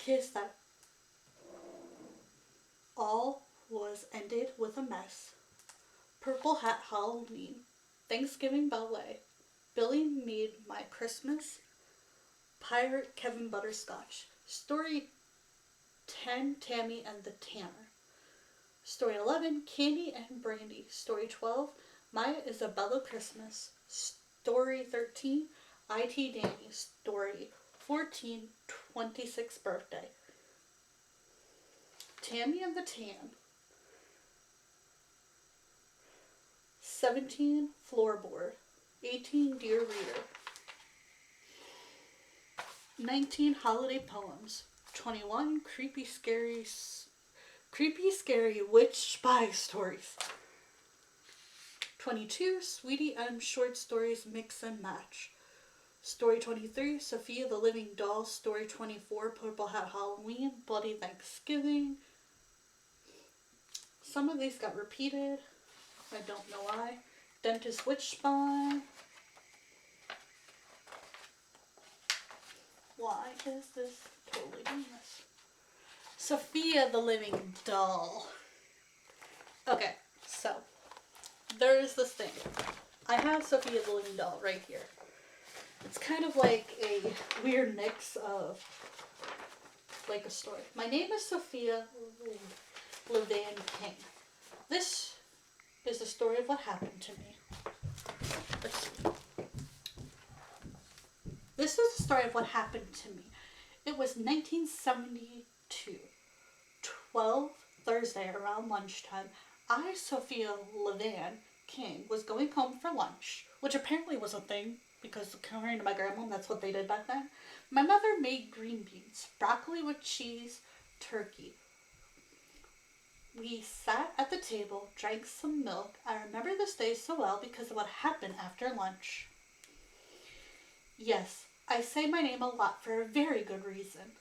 kiss that all was ended with a mess. Purple Hat Halloween. Thanksgiving Ballet. Billy Made My Christmas. Pirate Kevin Butterscotch. Story 10, Tammy and the Tanner. Story 11, Candy and Brandy. Story 12, Maya Isabella Christmas. Story 13, IT Danny. Story 14, 26th birthday. Tammy and the Tan. 17, Floorboard. 18, Dear Reader. 19, Holiday Poems. 21, Creepy Scary Witch Spy Stories. 22, Sweetie M Short Stories Mix and Match. Story 23, Sophia the Living Doll. Story 24, Purple Hat Halloween. Bloody Thanksgiving. Some of these got repeated. I don't know why. Dentist Witch Spy. Why is this totally doing this? Sophia the Living Doll. Okay, so there's this thing. I have Sophia the Living Doll right here. It's kind of like a weird mix of like a story. My name is Sophia Levan King. This is the story of what happened to me. Let's see. This is the story of what happened to me. It was 1972. 12 Thursday around lunchtime. I, Sophia Levan King, was going home for lunch, which apparently was a thing because according to my grandma, that's what they did back then. My mother made green beans, broccoli with cheese, turkey. We sat at the table, drank some milk. I remember this day so well because of what happened after lunch. Yes, I say my name a lot for a very good reason,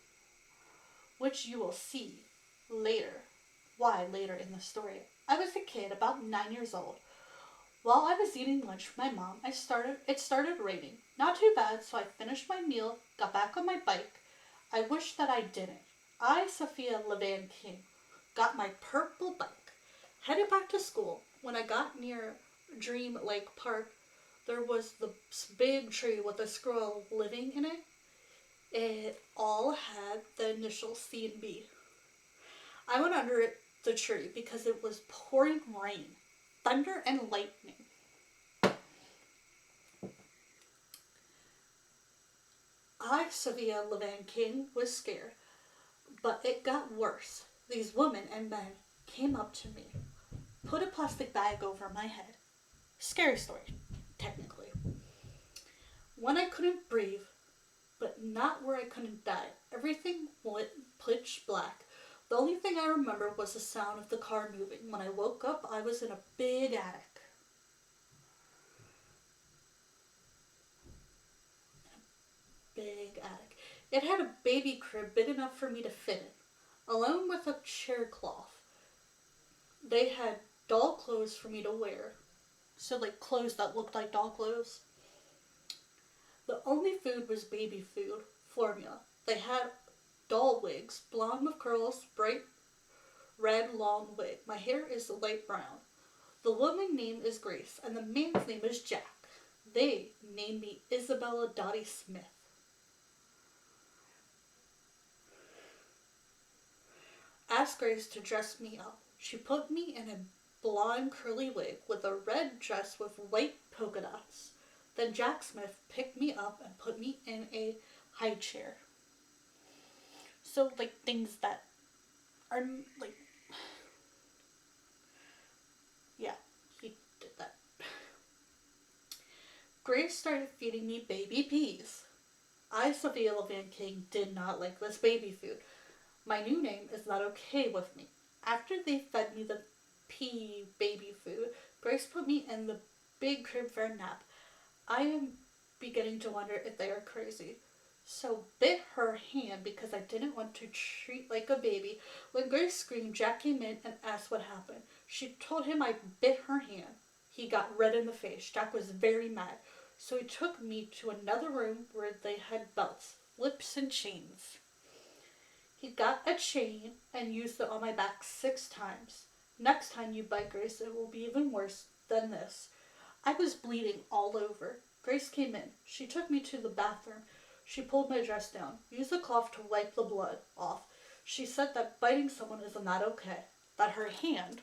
which you will see later. Why later in the story? I was a kid, about 9 years old. While I was eating lunch with my mom, it started raining. Not too bad, so I finished my meal, got back on my bike. I wish that I didn't. I, Sophia Levan King, got my purple bike, headed back to school. When I got near Dream Lake Park, there was this big tree with a squirrel living in it. It all had the initials C and B. I went under the tree because it was pouring rain, thunder, and lightning. I, Sophia Levan King, was scared, but it got worse. These women and men came up to me, put a plastic bag over my head. Scary story, technically. When I couldn't breathe, but not where I couldn't die. Everything went pitch black. The only thing I remember was the sound of the car moving. When I woke up, I was in a big attic. Big attic. It had a baby crib big enough for me to fit in, along with a chair cloth. They had doll clothes for me to wear. So like clothes that looked like doll clothes. The only food was baby food, formula. They had doll wigs, blonde with curls, bright red long wig. My hair is light brown. The woman's name is Grace, and the man's name is Jack. They named me Isabella Dottie Smith. Asked Grace to dress me up. She put me in a blonde curly wig with a red dress with white polka dots. Then Jack Smith picked me up and put me in a high chair. So, like, things that are, like, yeah, he did that. Grace started feeding me baby peas. I, Sophia Levan King, did not like this baby food. My new name is not okay with me. After they fed me the pea baby food, Grace put me in the big crib for a nap. I am beginning to wonder if they are crazy. So bit her hand because I didn't want to treat like a baby. When Grace screamed, Jack came in and asked what happened. She told him I bit her hand. He got red in the face. Jack was very mad. So he took me to another room where they had belts, whips, and chains. He got a chain and used it on my back 6 times. Next time you bite Grace, it will be even worse than this. I was bleeding all over. Grace came in. She took me to the bathroom. She pulled my dress down, used a cloth to wipe the blood off. She said that biting someone is not okay, that her hand